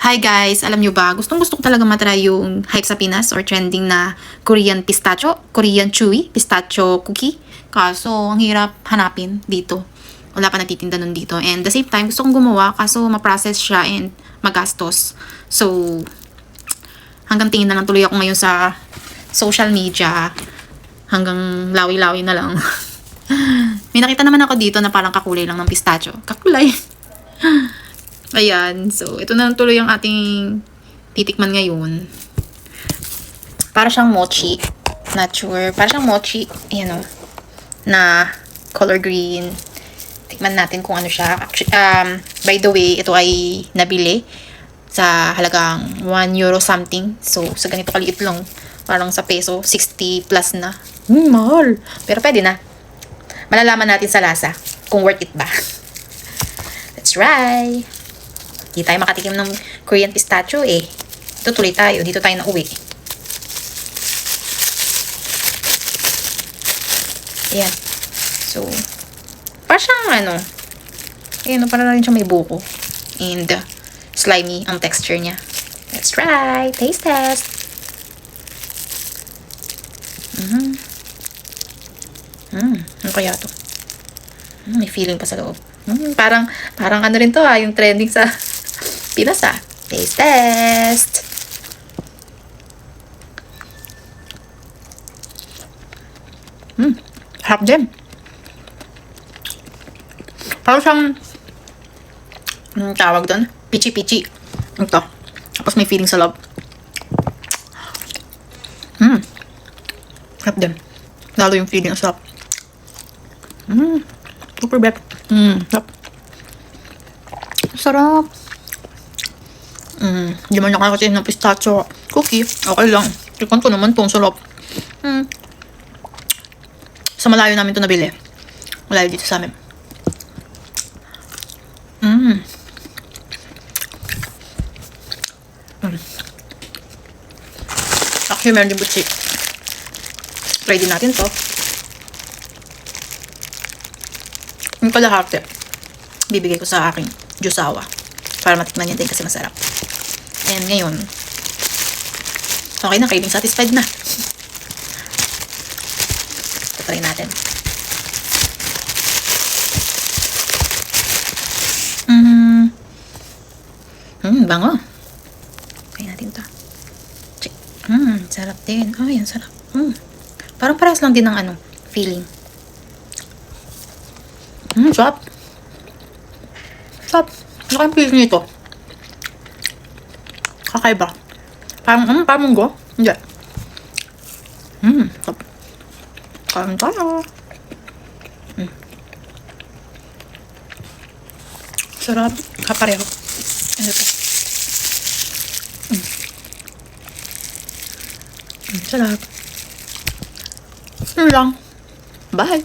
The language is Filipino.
Hi guys! Alam nyo ba, gustong-gusto ko talaga matry yung hype sa Pinas or trending na Korean pistachio, Korean chewy, pistachio cookie. Kaso, ang hirap hanapin dito. Wala pa nagtitinda nun dito. And the same time, gusto kong gumawa kaso ma-process siya and magastos. So, hanggang tingin na lang tuloy ako ngayon sa social media. Hanggang lawi-lawi na lang. May nakita naman ako dito na parang kakulay lang ng pistachio. Kakulay. Ayan. So, ito na tuloy ang ating titikman ngayon. Para siyang mochi. Not sure. Para siyang mochi. Ayan o. Na color green. Tikman natin kung ano siya. Actually, by the way, ito ay nabili sa halagang 1 euro something. So, sa ganito kaliit lang. Parang sa peso, 60 plus na. Mahal. Pero pwede na. Malalaman natin sa lasa kung worth it ba. Let's try. Hindi tayo makatikim ng Korean pistachio eh. Ito tuloy tayo. Dito tayo na uwi. Ayan. So, parang siyang ano. Ayan, parang rin siyang may buko. And slimy ang texture niya. Let's try. Taste test. Ano kaya to? May feeling pa sa loob. Parang ano rin to yung trending sa Pinas Taste test. Harap din. Parang siyang anong tawag doon? Pichi-pichi. Ito. Tapos may feeling sa loob. Harap din. Lalo yung feeling sa loob. Super bad. Sarap. Hindi man nakakasin ng pistachio cookie. Okay lang. Tikman ko naman tong sarap. Sa malayo namin ito nabili. Malayo dito sa amin. Actually, meron din butsi. Try din natin to. Yung kalahati, bibigay ko sa aking jusawa. Para matikman niya din kasi masarap. And ngayon, okay na, craving satisfied na. Ito try natin. Bango. Try natin ito. Check. Sarap din. Ay, ang sarap. Parang parehas lang din ng ano, feeling. Sarap. Sarap. Ano kayong feeling nito? Kakaiba. Parang munggo? Hindi. Sarap. Kain tayo. Sarap. Kapareho. Ano ito? Sarap. Yun lang. Bye.